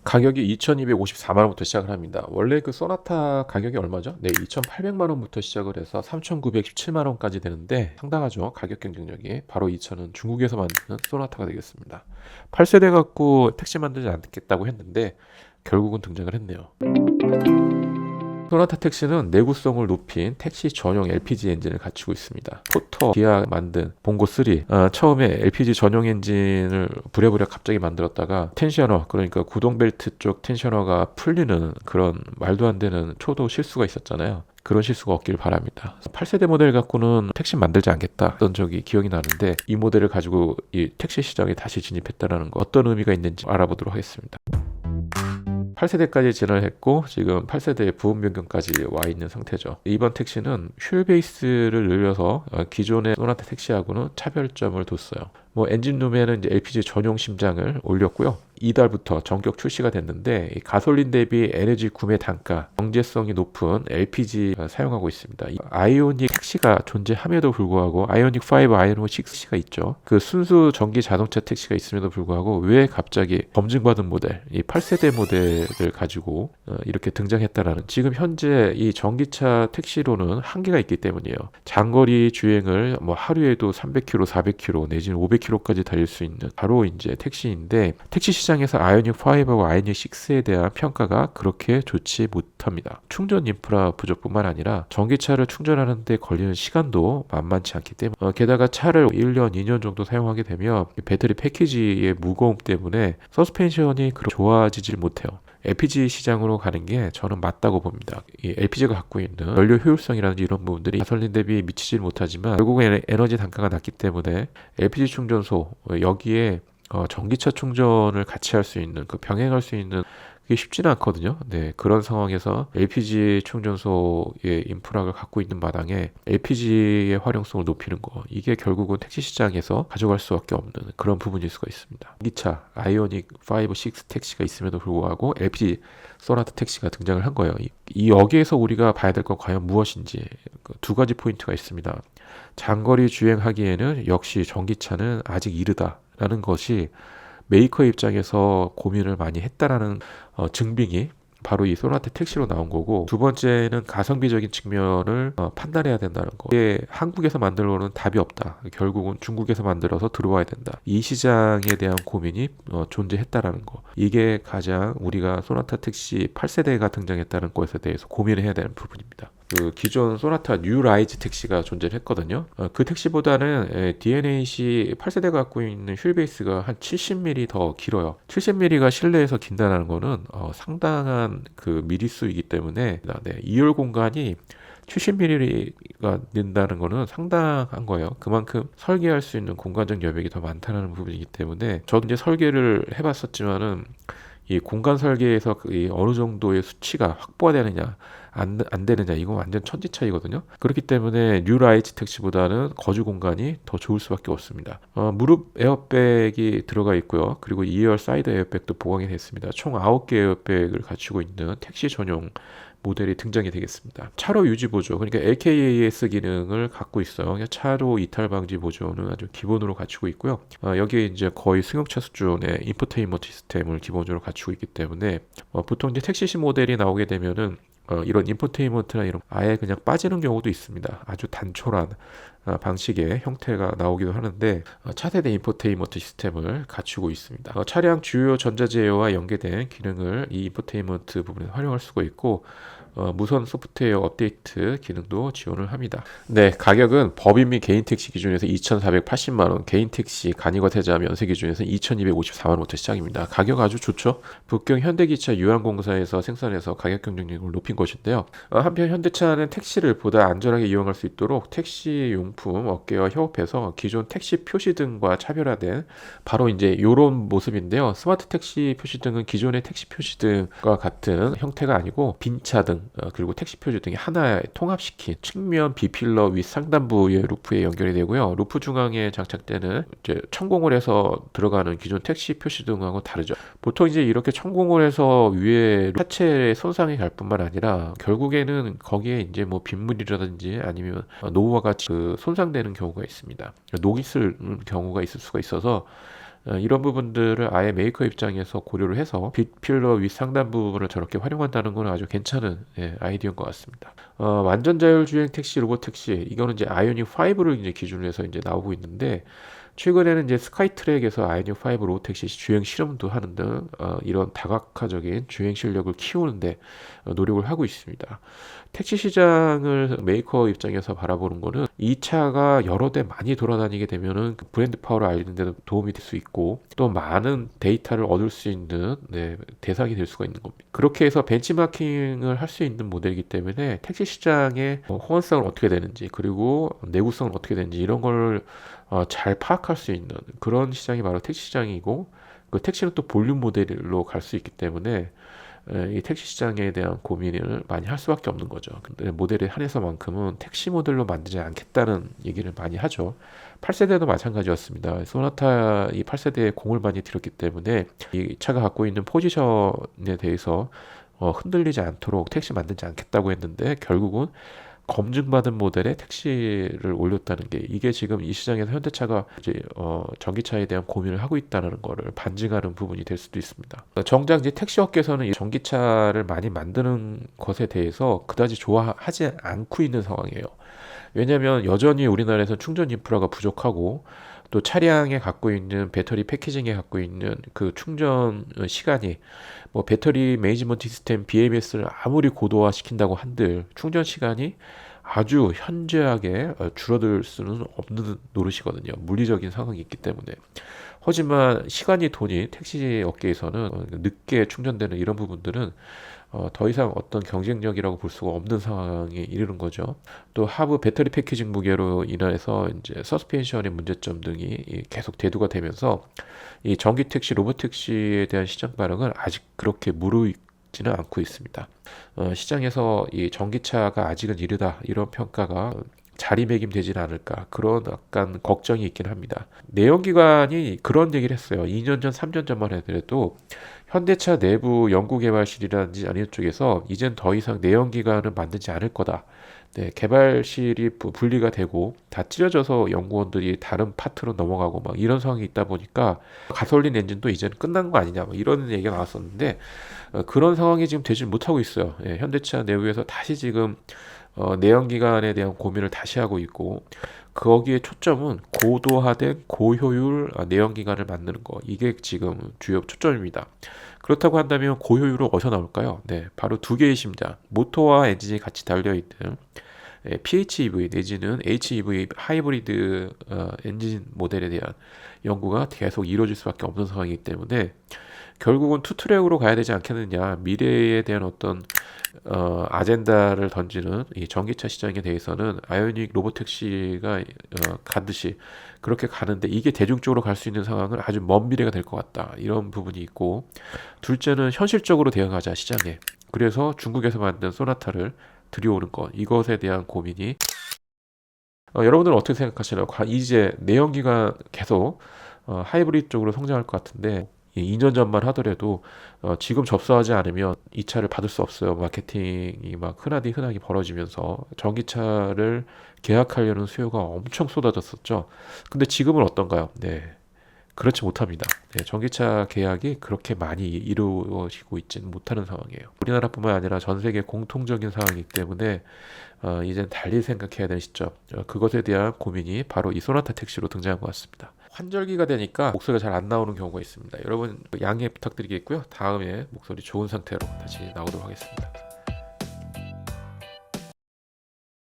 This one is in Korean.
가격이 2,254만 원부터 시작을 합니다. 원래 그 소나타 가격이 얼마죠? 네, 2,800만 원부터 시작을 해서 3,917만 원까지 되는데 상당하죠. 가격 경쟁력이. 바로 이 차는 중국에서 만드는 소나타가 되겠습니다. 8세대 갖고 택시 만들지 않겠다고 했는데 결국은 등장을 했네요. 소나타 택시는 내구성을 높인 택시 전용 LPG 엔진을 갖추고 있습니다. 포터 기아 만든 봉고 3 처음에 LPG 전용 엔진을 부랴부랴 갑자기 만들었다가 텐셔너, 그러니까 구동 벨트 쪽 텐셔너가 풀리는 그런 말도 안 되는 초도 실수가 있었잖아요. 그런 실수가 없길 바랍니다. 8세대 모델 갖고는 택시 만들지 않겠다 했던 적이 기억이 나는데, 이 모델을 가지고 이 택시 시장에 다시 진입했다는 거 어떤 의미가 있는지 알아보도록 하겠습니다. 8세대까지 진화를 했고 지금 8세대의 부분 변경까지 와 있는 상태죠. 이번 택시는 휠 베이스를 늘려서 기존의 소나타 택시하고는 차별점을 뒀어요. 엔진룸에는 이제 LPG 전용 심장을 올렸고요. 이달부터 전격 출시가 됐는데 가솔린 대비 에너지 구매 단가, 경제성이 높은 LPG 사용하고 있습니다. 아이오닉 택시가 존재함에도 불구하고 아이오닉 5, 아이오닉 6가 있죠. 그 순수 전기 자동차 택시가 있음에도 불구하고 왜 갑자기 검증받은 모델, 이 8세대 모델을 가지고 이렇게 등장했다라는, 지금 현재 이 전기차 택시로는 한계가 있기 때문이에요. 장거리 주행을 하루에도 300km, 400km 내지는 500km까지 달릴 수 있는 바로 이제 택시인데, 택시 시장에서 아이오닉 5하고 아이오닉 6에 대한 평가가 그렇게 좋지 못합니다. 충전 인프라 부족뿐만 아니라 전기차를 충전하는 데 걸리는 시간도 만만치 않기 때문에 게다가 차를 1년, 2년 정도 사용하게 되면 배터리 패키지의 무거움 때문에 서스펜션이 그렇게 좋아지질 못해요. LPG 시장으로 가는 게 저는 맞다고 봅니다. 이 LPG가 갖고 있는 연료 효율성이라든지 이런 부분들이 가솔린 대비 미치질 못하지만 결국에 에너지 단가가 낮기 때문에 LPG 충전소, 여기에 전기차 충전을 같이 할 수 있는, 그 병행할 수 있는, 그게 쉽지는 않거든요. 네, 그런 상황에서 LPG 충전소의 인프라를 갖고 있는 마당에 LPG의 활용성을 높이는 거, 이게 결국은 택시 시장에서 가져갈 수밖에 없는 그런 부분일 수가 있습니다. 전기차 아이오닉 5, 6 택시가 있음에도 불구하고 LPG 소나타 택시가 등장을 한 거예요. 여기에서 우리가 봐야 될 건 과연 무엇인지, 두 가지 포인트가 있습니다. 장거리 주행하기에는 역시 전기차는 아직 이르다라는 것이 메이커 입장에서 고민을 많이 했다라는 증빙이 바로 이 소나타 택시로 나온 거고, 두 번째는 가성비적인 측면을 판단해야 된다는 거. 이게 한국에서 만들어는 답이 없다. 결국은 중국에서 만들어서 들어와야 된다. 이 시장에 대한 고민이 존재했다라는 거. 이게 가장 우리가 소나타 택시 8세대가 등장했다는 것에 대해서 고민을 해야 되는 부분입니다. 그 기존 소나타 뉴 라이즈 택시가 존재를 했거든요. 그 택시보다는 DNAC 8세대가 갖고 있는 휠 베이스가 한 70mm 더 길어요. 70mm가 실내에서 긴다는 거는 상당한 그 미리수이기 때문에 2열 공간이 70mm가 는다는 거는 상당한 거예요. 그만큼 설계할 수 있는 공간적 여백이 더 많다는 부분이기 때문에, 저도 이제 설계를 해봤었지만은 이 공간 설계에서 이 어느 정도의 수치가 확보가 되느냐 안 되느냐, 이건 완전 천지 차이거든요. 그렇기 때문에 뉴 라이즈 택시보다는 거주 공간이 더 좋을 수밖에 없습니다. 무릎 에어백이 들어가 있고요. 그리고 2열 사이드 에어백도 보강이 됐습니다. 총 9개 에어백을 갖추고 있는 택시 전용 모델이 등장이 되겠습니다. 차로 유지 보조, 그러니까 LKAS 기능을 갖고 있어요. 차로 이탈 방지 보조는 아주 기본으로 갖추고 있고요. 여기에 이제 거의 승용차 수준의 인포테인먼트 시스템을 기본적으로 갖추고 있기 때문에 보통 이제 택시시 모델이 나오게 되면은 이런 인포테인먼트나 이런 아예 그냥 빠지는 경우도 있습니다. 아주 단촐한 방식의 형태가 나오기도 하는데, 차세대 인포테인먼트 시스템을 갖추고 있습니다. 차량 주요 전자제어와 연계된 기능을 이 인포테인먼트 부분에 활용할 수가 있고, 무선 소프트웨어 업데이트 기능도 지원을 합니다. 네, 가격은 법인 및 개인 택시 기준에서 2,480만 원, 개인 택시 간이거태자 면세 기준에서 2,254만 원부터 시작입니다. 가격 아주 좋죠. 북경 현대기차 유한공사에서 생산해서 가격 경쟁력을 높인 것인데요. 한편 현대차는 택시를 보다 안전하게 이용할 수 있도록 택시 용품 업계와 협업해서 기존 택시 표시등과 차별화된 바로 이제 이런 모습인데요. 스마트 택시 표시등은 기존의 택시 표시등과 같은 형태가 아니고 빈차등, 그리고 택시 표시 등이 하나에 통합시킨 측면 B필러 윗 상단부의 루프에 연결이 되고요. 루프 중앙에 장착되는 이제 천공을 해서 들어가는 기존 택시 표시 등하고 다르죠. 보통 이제 이렇게 천공을 해서 위에 하체에 손상이 갈 뿐만 아니라 결국에는 거기에 이제 빗물이라든지 아니면 노후와 같이 손상되는 경우가 있습니다. 녹이 있을 경우가 있을 수가 있어서 이런 부분들을 아예 메이커 입장에서 고려를 해서 빛 필러 윗 상단 부분을 저렇게 활용한다는 건 아주 괜찮은 아이디어인 것 같습니다. 완전 자율주행 택시, 로봇 택시, 이거는 이제 아이오닉 5를 이제 기준으로 해서 이제 나오고 있는데, 최근에는 이제 스카이트랙에서 아이오닉 5 로봇 택시 주행 실험도 하는 등 이런 다각화적인 주행 실력을 키우는데 노력을 하고 있습니다. 택시 시장을 메이커 입장에서 바라보는 거는 이 차가 여러 대 많이 돌아다니게 되면은 그 브랜드 파워를 알리는 데도 도움이 될 수 있고, 또 많은 데이터를 얻을 수 있는 대상이 될 수가 있는 겁니다. 그렇게 해서 벤치마킹을 할 수 있는 모델이기 때문에 택시 시장의 호환성은 어떻게 되는지, 그리고 내구성은 어떻게 되는지, 이런 걸 잘 파악할 수 있는 그런 시장이 바로 택시 시장이고, 그 택시는 또 볼륨 모델로 갈 수 있기 때문에 이 택시 시장에 대한 고민을 많이 할 수밖에 없는 거죠. 근데 모델에 한해서만큼은 택시 모델로 만들지 않겠다는 얘기를 많이 하죠. 8세대도 마찬가지였습니다. 소나타 이 8세대에 공을 많이 들였기 때문에 이 차가 갖고 있는 포지션에 대해서 흔들리지 않도록 택시 만들지 않겠다고 했는데, 결국은 검증받은 모델의 택시를 올렸다는 게, 이게 지금 이 시장에서 현대차가 이제 전기차에 대한 고민을 하고 있다는 거를 반증하는 부분이 될 수도 있습니다. 정작 이제 택시 업계에서는 이 전기차를 많이 만드는 것에 대해서 그다지 좋아하지 않고 있는 상황이에요. 왜냐하면 여전히 우리나라에서 충전 인프라가 부족하고, 또 차량에 갖고 있는 배터리 패키징에 갖고 있는 그 충전 시간이, 뭐 배터리 매니지먼트 시스템 BMS를 아무리 고도화 시킨다고 한들 충전 시간이 아주 현저하게 줄어들 수는 없는 노릇이거든요. 물리적인 상황이 있기 때문에. 하지만 시간이 돈이 택시 업계에서는 늦게 충전되는 이런 부분들은 더 이상 어떤 경쟁력이라고 볼 수가 없는 상황에 이르는 거죠. 또 하부 배터리 패키징 무게로 인해서 이제 서스펜션의 문제점 등이 계속 대두가 되면서 이 전기 택시, 로봇 택시에 대한 시장 반응은 아직 그렇게 무르익지는 않고 있습니다. 시장에서 이 전기차가 아직은 이르다, 이런 평가가 자리매김되지는 않을까, 그런 약간 걱정이 있긴 합니다. 내연기관이 그런 얘기를 했어요. 2년 전, 3년 전만 해도 현대차 내부 연구개발실이라든지 아니면 쪽에서 이젠 더 이상 내연기관을 만들지 않을 거다. 개발실이 분리가 되고 다 찢어져서 연구원들이 다른 파트로 넘어가고 막 이런 상황이 있다 보니까 가솔린 엔진도 이제는 끝난 거 아니냐, 뭐 이런 얘기가 나왔었는데, 그런 상황이 지금 되지 못하고 있어요. 현대차 내부에서 다시 지금 내연기관에 대한 고민을 다시 하고 있고, 거기에 초점은 고도화된 고효율 내연기관을 만드는 거, 이게 지금 주요 초점입니다. 그렇다고 한다면 고효율은 어디서 나올까요? 바로 두 개의 심장, 모터와 엔진이 같이 달려있는 PHEV 내지는 HEV 하이브리드 엔진 모델에 대한 연구가 계속 이루어질 수밖에 없는 상황이기 때문에, 결국은 투트랙으로 가야 되지 않겠느냐, 미래에 대한 어떤 아젠다를 던지는 이 전기차 시장에 대해서는 아이오닉 로보택시가 가듯이 그렇게 가는데, 이게 대중적으로 갈 수 있는 상황은 아주 먼 미래가 될 것 같다, 이런 부분이 있고, 둘째는 현실적으로 대응하자 시장에. 그래서 중국에서 만든 소나타를 들여오는 것, 이것에 대한 고민이 여러분들은 어떻게 생각하시나요? 이제 내연기관 계속 하이브리드 쪽으로 성장할 것 같은데, 2년 전만 하더라도 지금 접수하지 않으면 이 차를 받을 수 없어요. 마케팅이 막 흔하게 벌어지면서 전기차를 계약하려는 수요가 엄청 쏟아졌었죠. 근데 지금은 어떤가요? 그렇지 못합니다. 전기차 계약이 그렇게 많이 이루어지고 있지는 못하는 상황이에요. 우리나라뿐만 아니라 전 세계 공통적인 상황이기 때문에 이젠 달리 생각해야 되는 시점, 그것에 대한 고민이 바로 이 소나타 택시로 등장한 것 같습니다. 환절기가 되니까 목소리가 잘 안 나오는 경우가 있습니다. 여러분 양해 부탁드리겠고요. 다음에 목소리 좋은 상태로 다시 나오도록 하겠습니다.